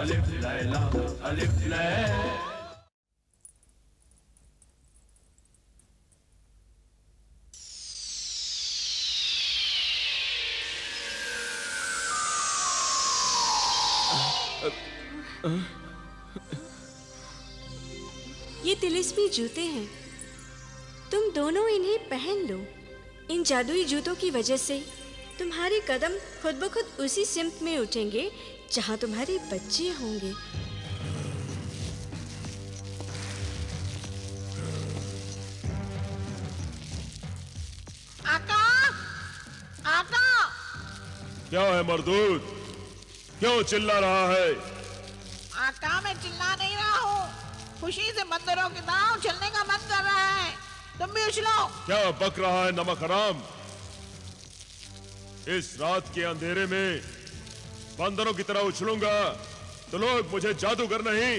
अलिफ लैला अलिफ लैला। ये तिलिस्मी जूते हैं, तुम दोनों इन्हें पहन लो। इन जादुई जूतों की वजह से तुम्हारे कदम खुद ब खुद उसी सिमत में उठेंगे जहां तुम्हारे बच्चे होंगे। आका, आका। क्या है मर्दूद, क्यों चिल्ला रहा है? आका मैं चिल्ला नहीं रहा हूँ, खुशी से बंदरों की तरह उछलने का मन कर रहा है। तुम भी उछलो। क्या बक रहा है नमक हराम? इस रात के अंधेरे में बंदरों की तरह उछलूंगा तो लोग मुझे जादूगर नहीं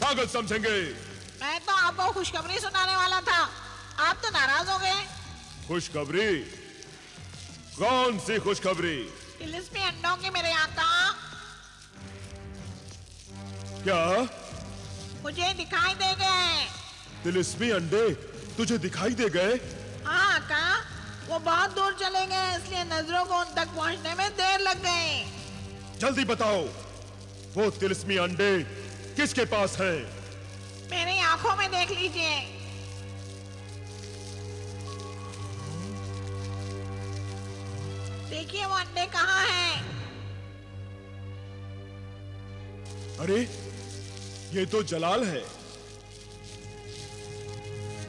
पागल समझेंगे। मैं तो आपको खुशखबरी सुनाने वाला था, आप तो नाराज हो गए। खुशखबरी? कौन सी खुशखबरी? तिलिस्मी अंडों की मेरे आका। क्या? मुझे दिखाई दे गए। तिलिस्मी अंडे तुझे दिखाई दे गए? हाँ आका, वो बहुत दूर चले गए, इसलिए नजरों को उन तक पहुंचने में देर लग गई। जल्दी बताओ, वो तिलिस्मी अंडे किसके पास हैं? मेरी आंखों में देख लीजिए। देखिए वो अंडे कहाँ हैं? अरे ये तो जलाल है।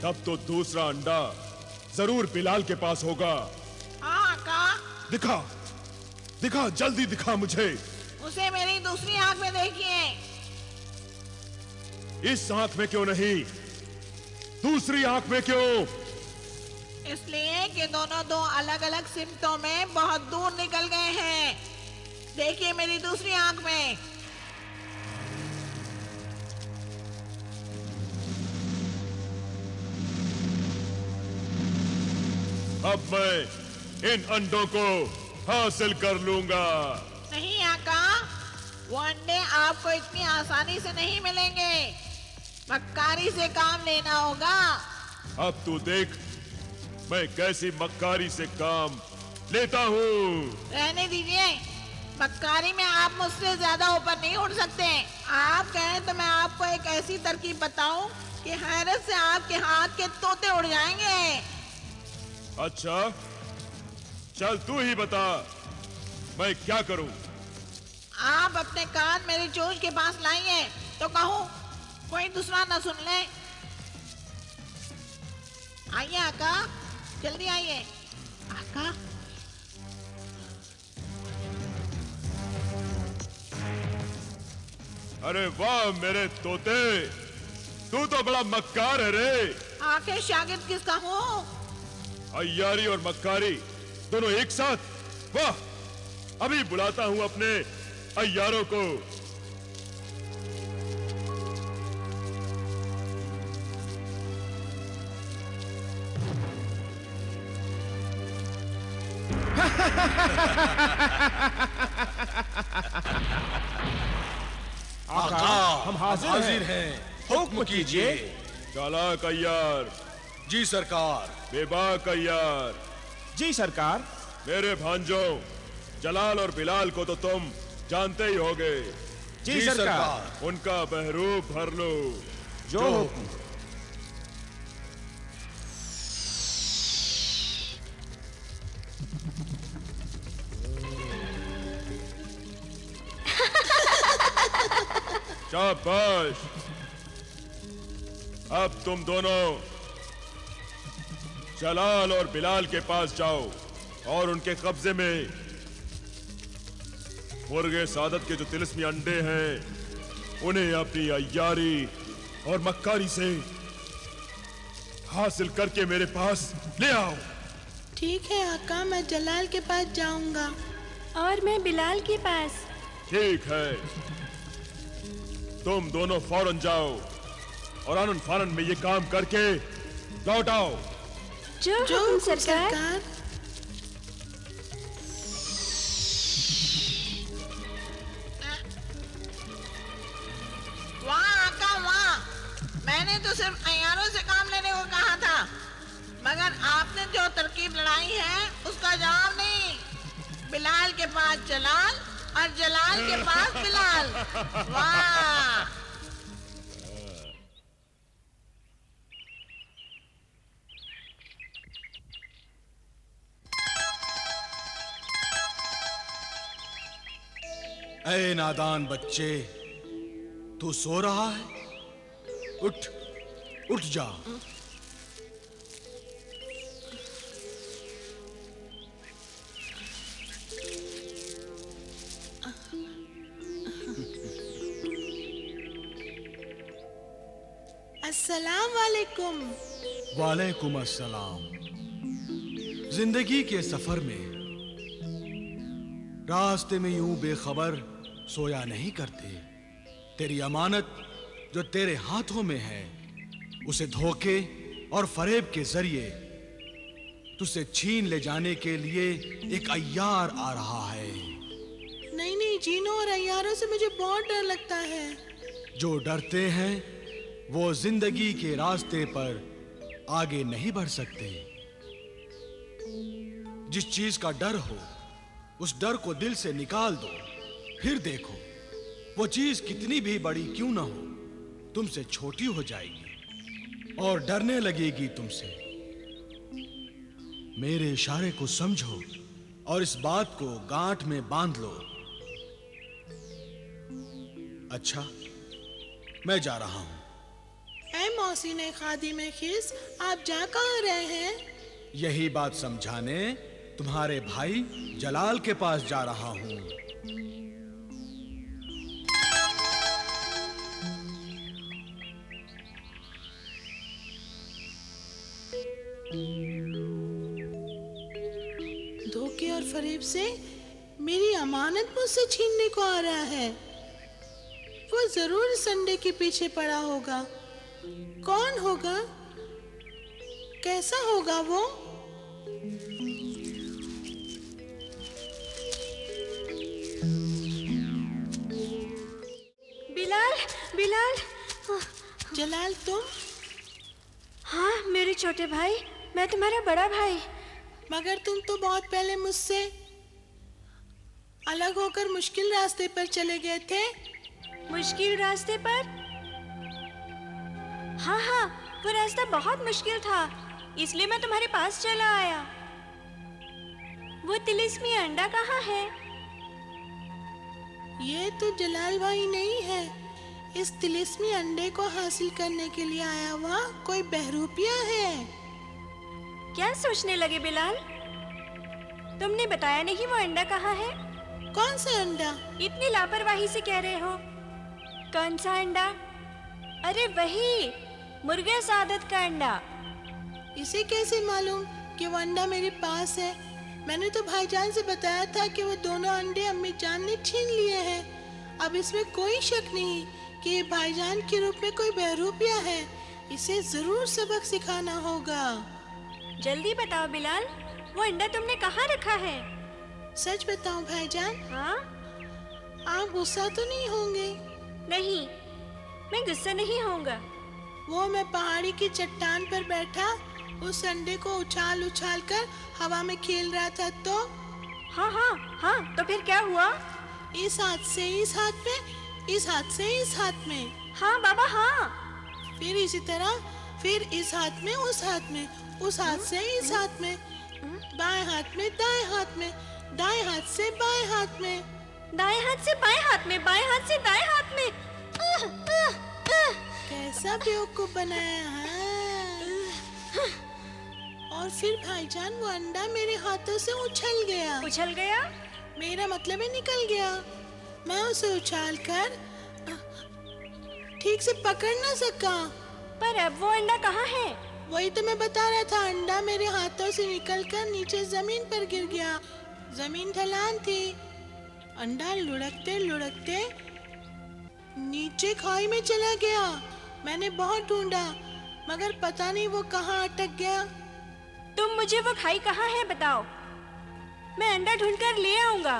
तब तो दूसरा अंडा जरूर बिलाल के पास होगा। हाँ आका। दिखा, दिखा, जल्दी दिखा मुझे। उसे मेरी दूसरी आंख में देखिए। इस आंख में क्यों नहीं, दूसरी आंख में क्यों? इसलिए कि दोनों दो अलग अलग सिमतों में बहुत दूर निकल गए हैं। देखिए मेरी दूसरी आंख में। अब मैं इन अंडों को हासिल कर लूंगा। नहीं आका, वो अंडे आपको इतनी आसानी से नहीं मिलेंगे, मक्कारी से काम लेना होगा। अब तू देख मैं कैसी मक्कारी से काम लेता हूँ। रहने दीजिए, मक्कारी में आप मुझसे ज्यादा ऊपर नहीं उड़ सकते। आप कहें तो मैं आपको एक ऐसी तरकीब बताऊं कि हैरत से आपके हाथ के तोते उड़ जाएंगे। अच्छा चल तू ही बता, मैं क्या करूं? आप अपने कान मेरी चोंच के पास लाइए तो कहूं, कोई दूसरा न सुन ले। आइए आका, जल्दी आइए। आका, अरे वाह मेरे तोते, तू तो बड़ा मक्कार है रे। आखिर शागिर्द किसका हूँ? अय्यारी और मक्कारी दोनों एक साथ? वाह, अभी बुलाता हूं अपने अय्यारों को। आका, हम हाजिर हैं। हुक्म कीजिए। चालाक अय्यार। जी सरकार। बेबाक अय्यार। जी सरकार। मेरे भांजों जलाल और बिलाल को तो तुम जानते ही होगे। जी सरकार। उनका बहरूप भर लो। जो हुक्म। शाबाश, अब तुम दोनों जलाल और बिलाल के पास जाओ और उनके कब्जे में मुर्गे सादत के जो तिलिस्मी अंडे हैं उन्हें अपनी अय्यारी और मक्कारी से हासिल करके मेरे पास ले आओ। ठीक है आका, मैं जलाल के पास जाऊंगा। और मैं बिलाल के पास। ठीक है, तुम दोनों फौरन जाओ और आनन फानन में ये काम करके लौट आओ। जो हुक्म सरकार। मैंने तो सिर्फ अय्यारों से काम लेने को कहा था, मगर आपने जो तरकीब लड़ाई है उसका जवाब नहीं। बिलाल के पास जलाल और जलाल के पास बिलाल। वाह! ऐ नादान बच्चे, तू सो रहा है? उठ, उठ जा। अस्सलाम वालेकुम। वालेकुम अस्सलाम। जिंदगी के सफर में रास्ते में यूं बेखबर सोया नहीं करते। तेरी अमानत जो तेरे हाथों में है, उसे धोखे और फरेब के जरिए तुझसे छीन ले जाने के लिए एक अय्यार आ रहा है। नहीं नहीं, जीनों और अय्यारों से मुझे बहुत डर लगता है। जो डरते हैं वो जिंदगी के रास्ते पर आगे नहीं बढ़ सकते। जिस चीज का डर हो, उस डर को दिल से निकाल दो, फिर देखो वो चीज कितनी भी बड़ी क्यों ना हो, तुमसे छोटी हो जाएगी और डरने लगेगी तुमसे। मेरे इशारे को समझो और इस बात को गांठ में बांध लो। अच्छा, मैं जा रहा हूं। ऐ मौसीने खादिमे खिस, आप जा कहाँ रहे हैं? यही बात समझाने तुम्हारे भाई जलाल के पास जा रहा हूं। धोखे और फरेब से मेरी अमानत मुझसे छीनने को आ रहा है। वो जरूर संडे के पीछे पड़ा होगा। कौन होगा? कैसा होगा वो? बिलाल, बिलाल। जलाल, तुम? हाँ, मेरे छोटे भाई, मैं तुम्हारा बड़ा भाई। मगर तुम तो बहुत पहले मुझसे अलग होकर मुश्किल रास्ते पर चले गए थे। मुश्किल रास्ते पर? हाँ हाँ, वो रास्ता बहुत मुश्किल था, इसलिए मैं तुम्हारे पास चला आया। वो तिलिस्मी अंडा कहाँ है? ये तो जलाल भाई नहीं है। इस तिलिस्मी अंडे को हासिल करने के लिए आया हुआ कोई बहरूपिया है। क्या सोचने लगे बिलाल? तुमने बताया नहीं वो अंडा कहाँ है? कौन सा अंडा? इतनी लापरवाही से कह रहे हो। कौन सा अंडा? अरे वही, मुर्गे सादत का अंडा। इसे कैसे मालूम कि वो अंडा मेरे पास है? मैंने तो भाईजान से बताया था कि वो दोनों अंडे अम्मी जान ने छीन लिए हैं। अब इसमें कोई शक नहीं कि ये भाईजान के रूप में कोई बहरूपिया है। इसे जरूर सबक सिखाना होगा। जल्दी बताओ बिलाल, वो अंडा तुमने कहाँ रखा है? सच बताऊं भाईजान? हाँ? आप गुस्सा तो नहीं होंगे? नहीं, मैं गुस्सा नहीं होऊंगा। वो मैं पहाड़ी की चट्टान पर बैठा उस अंडे को उछाल उछाल कर हवा में खेल रहा था तो? हाँ हाँ हाँ, तो फिर क्या हुआ? इस हाथ से इस हाथ में, इस हाथ से इस हाथ में। हाँ बाबा हाँ। फिर इसी तरह, फिर इस हाथ में उस हाथ में, उस हाथ से इस हाथ में, बाएं हाथ में दाएं हाथ में, दाएं हाथ से बाएं हाथ में, दाएं हाथ से बाएं हाथ में, बाएं हाथ से दाएं हाथ में। कैसा बेवकूफ बनाया है। और फिर भाईजान वो अंडा मेरे हाथों से उछल गया। उछल गया? मेरा मतलब है निकल गया। मैं उसे उछाल कर ठीक से पकड़ ना सका। पर अब वो अंडा कहाँ है? वही तो मैं बता रहा था। अंडा मेरे हाथों से निकलकर नीचे जमीन पर गिर गया। जमीन ढलान थी। अंडा लुढ़कते लुढ़कते नीचे खाई में चला गया। मैंने बहुत ढूंढा मगर पता नहीं वो कहाँ अटक गया। तुम मुझे वो खाई कहाँ है बताओ, मैं अंडा ढूंढकर ले आऊंगा।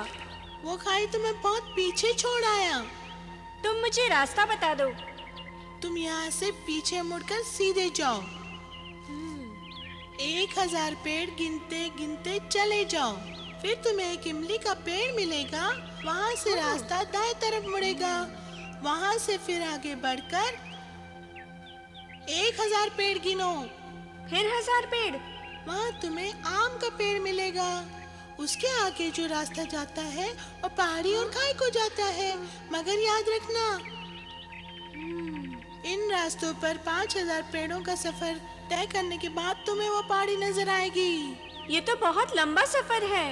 वो खाई तो मैं बहुत पीछे छोड़ आया। तुम मुझे रास्ता बता दो। तुम यहाँ से पीछे मुड़कर सीधे जाओ। 1000 पेड़ गिनते गिनते चले जाओ। फिर तुम्हें एक इमली का पेड़ मिलेगा। वहाँ से रास्ता दाएं तरफ मुड़ेगा। वहाँ से फिर आगे बढ़कर 1000 पेड़ गिनो। फिर 1000 पेड़। वहाँ तुम्हें आम का पेड़ मिलेगा। उसके आगे जो रास्ता जाता है वो पहाड़ी और खाई को जाता है। मगर याद रखना, इन रास्तों पर 5000 पेड़ों का सफर तय करने के बाद तुम्हें वो पहाड़ी नजर आएगी। ये तो बहुत लंबा सफर है।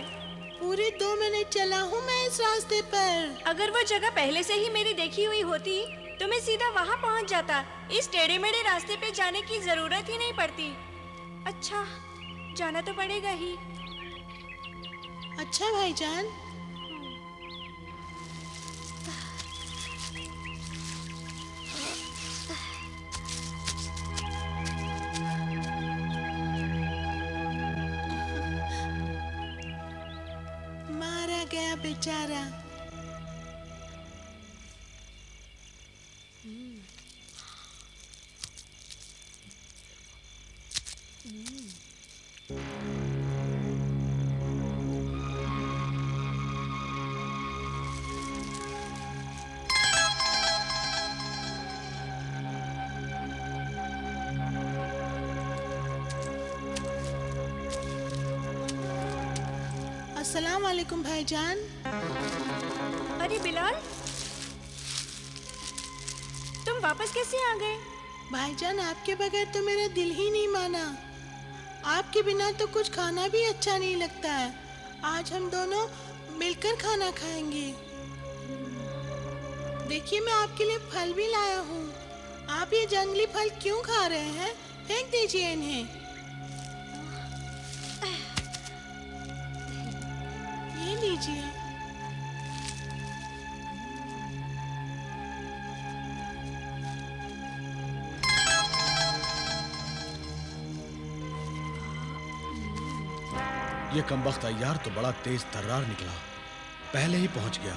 पूरे 2 मिनट चला हूँ मैं इस रास्ते पर। अगर वो जगह पहले से ही मेरी देखी हुई होती तो मैं सीधा वहाँ पहुँच जाता। इस टेढ़े मेढ़े रास्ते पे जाने की जरूरत ही नहीं पड़ती। अच्छा, जाना तो पड़ेगा ही। अच्छा भाईजान। मारा गया बेचारा। अस्सलाम वालेकुम भाईजान। अरे बिलाल, तुम वापस कैसे आ गए? भाईजान, आपके बगैर तो मेरा दिल ही नहीं माना। आपके बिना तो कुछ खाना भी अच्छा नहीं लगता है। आज हम दोनों मिलकर खाना खाएंगे। देखिए, मैं आपके लिए फल भी लाया हूँ। आप ये जंगली फल क्यों खा रहे हैं? फेंक दीजिए इन्हें। ये लीजिए। ये कमबख्त अय्यार तो बड़ा तेज तर्रार निकला। पहले ही पहुंच गया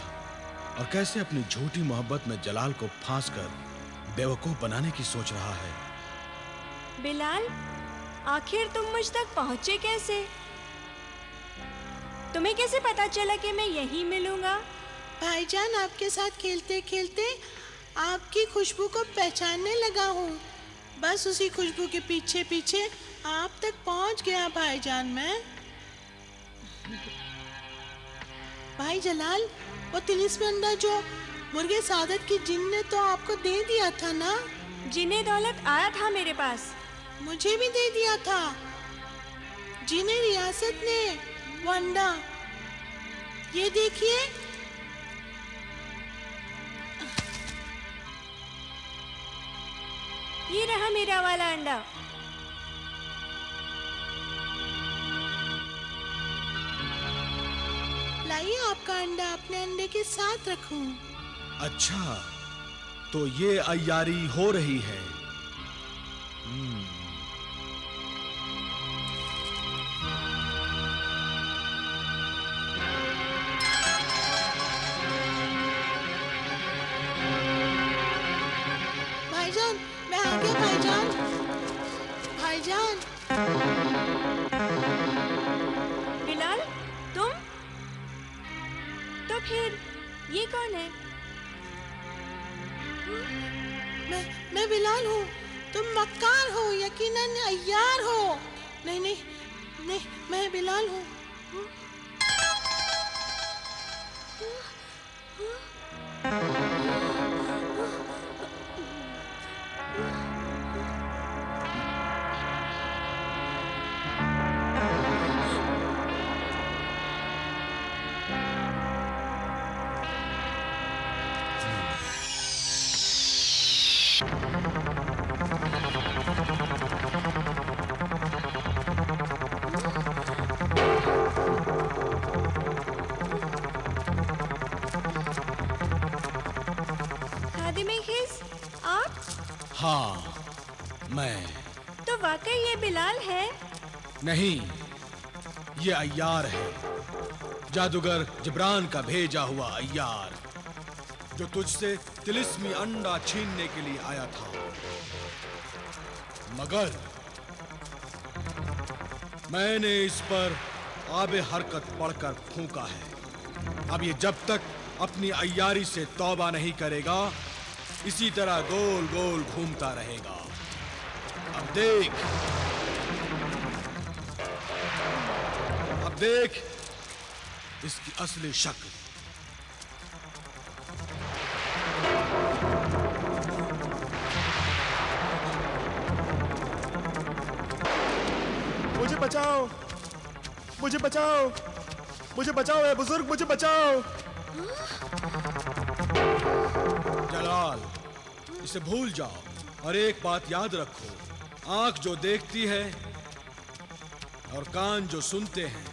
और कैसे अपनी झूठी मोहब्बत में जलाल को फांस कर बेवकूफ बनाने की सोच रहा है। बिलाल, आखिर तुम मुझ तक पहुँचे कैसे? तुम्हें कैसे पता चला कि मैं यहीं मिलूंगा? भाईजान, आपके साथ खेलते खेलते आपकी खुशबू को पहचानने लगा हूँ। बस उसी खुशबू के पीछे पीछे आप तक पहुँच गया भाईजान मैं। भाई जलाल, वो तिलिस्मी अंडा जो मुर्गे सादत की जिन ने तो आपको दे दिया था ना? जिन्हें दौलत आया था मेरे पास। मुझे भी दे दिया था। जिन्हें रियासत ने वो अंडा, ये देखिए। ये रहा मेरा वाला अंडा। लाइए, आपका अंडा अपने अंडे के साथ रखूं। अच्छा, तो ये अय्यारी हो रही है। भाईजान, मैं आ गया भाईजान। भाईजान, बिलाल, तुम? तो फिर ये कौन है? मैं बिलाल हूँ। तुम मक्कार हो, यकीनन अय्यार हो। नहीं नहीं नहीं, मैं बिलाल हूँ। आप? हाँ, मैं। तो वाकई ये बिलाल है? नहीं, ये अय्यार है, जादूगर जिब्रान का भेजा हुआ अय्यार। जो तुझसे तिलिस्मी अंडा छीनने के लिए आया था, मगर मैंने इस पर आबे हरकत पढ़कर फूंका है। अब ये जब तक अपनी अय्यारी से तौबा नहीं करेगा, इसी तरह गोल गोल घूमता रहेगा। अब देख इसकी असली शक्ल। मुझे बचाओ, मुझे बचाओ, मुझे बचाओ है बुजुर्ग, मुझे बचाओ। जलाल, इसे भूल जाओ और एक बात याद रखो, आंख जो देखती है और कान जो सुनते हैं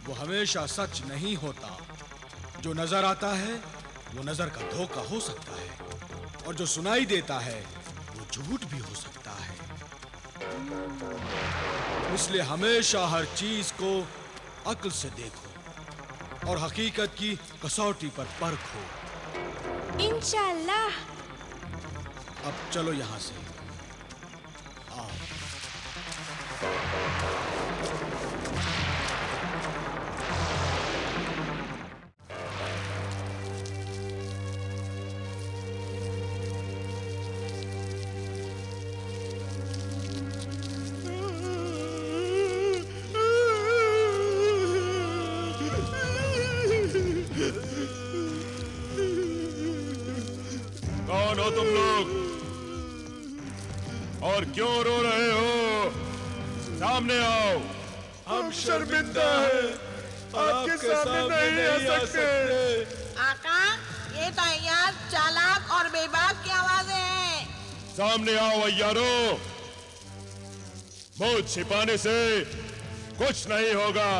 वो हमेशा सच नहीं होता। जो नजर आता है वो नजर का धोखा हो सकता है, और जो सुनाई देता है वो झूठ भी हो सकता है। इसलिए हमेशा हर चीज को अक्ल से देखो और हकीकत की कसौटी पर परखो। इंशाल्लाह। अब चलो यहां से। आओ। कौन हो तुम लोग और क्यों रो रहे हो? सामने आओ। हम शर्मिंदा हैं, आपके सामने नहीं आ सकते। आका, ये तो अय्यार चालाक और बेबाक की आवाजें हैं। सामने आओ अय्यारो, मुंह छिपाने से कुछ नहीं होगा।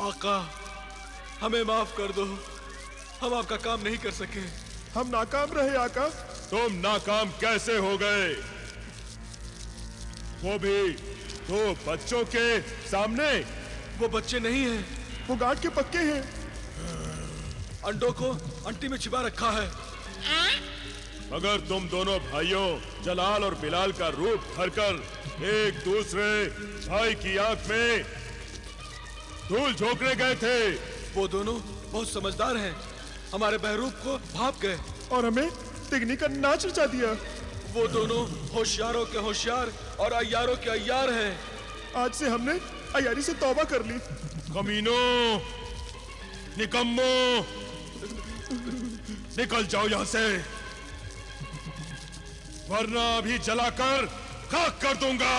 आका, हमें माफ कर दो, हम आपका काम नहीं कर सके। हम नाकाम रहे आका। तुम नाकाम कैसे हो गए? वो भी दो बच्चों के सामने। वो बच्चे नहीं हैं, वो गार्ड के पक्के हैं। अंडों को अंटी में छिपा रखा है। मगर तुम दोनों भाइयों जलाल और बिलाल का रूप धरकर एक दूसरे भाई की आंख में धूल झोंकने गए थे। वो दोनों बहुत समझदार हैं, हमारे बहरूप को भाप गए और हमें तिगनी का नाच रचा दिया। वो दोनों होशियारों के होशियार और अय्यारों के अय्यार हैं। आज से हमने अय्यारी से तौबा कर ली। कमीनों, निकम्मो, निकल जाओ यहां से, वरना अभी जलाकर खाक कर दूंगा।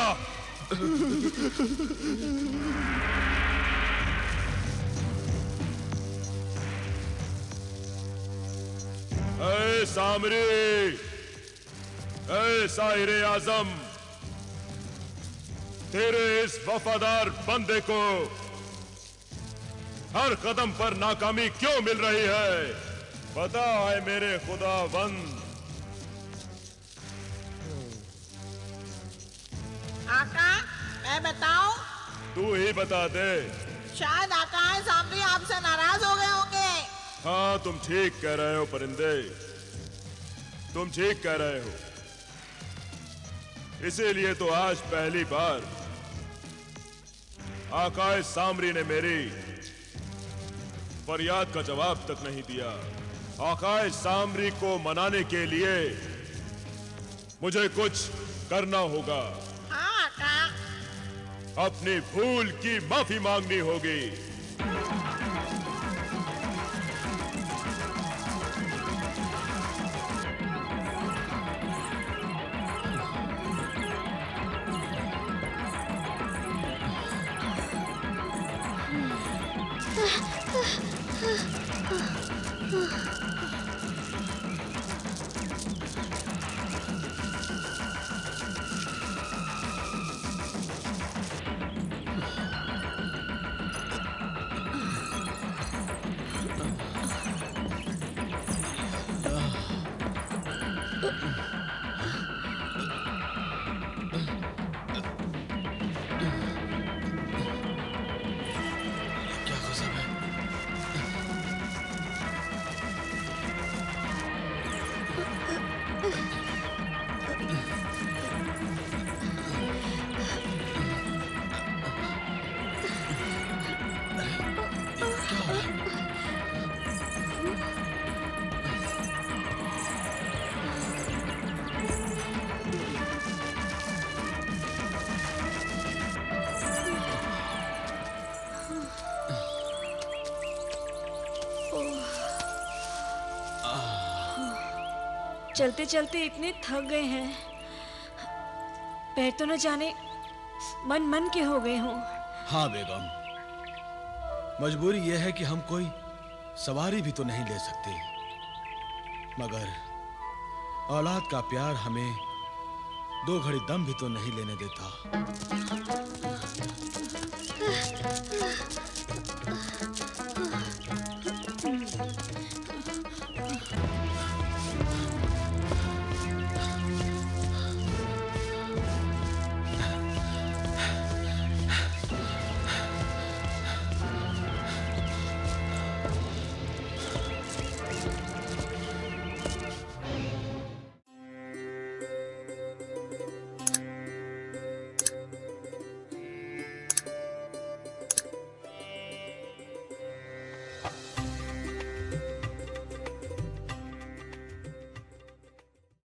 ऐ सामरी, ऐ साहिरे आजम, तेरे इस वफादार बंदे को हर कदम पर नाकामी क्यों मिल रही है? बता है मेरे खुदावंद। आका, मैं बताऊं? तू ही बता दे। शायद आका है सामने आपसे नाराज हो गए होंगे। हाँ, तुम ठीक कह रहे हो परिंदे, तुम ठीक कह रहे हो। इसीलिए तो आज पहली बार आकाए सामरी ने मेरी फरियाद का जवाब तक नहीं दिया। आकाए सामरी को मनाने के लिए मुझे कुछ करना होगा। हाँ आका। अपनी भूल की माफी मांगनी होगी। चलते चलते इतने थक गए हैं, पैर तो न जाने मन मन के हो गए हों। हाँ बेगम, मजबूरी यह है कि हम कोई सवारी भी तो नहीं ले सकते, मगर औलाद का प्यार हमें 2 घड़ी दम भी तो नहीं लेने देता।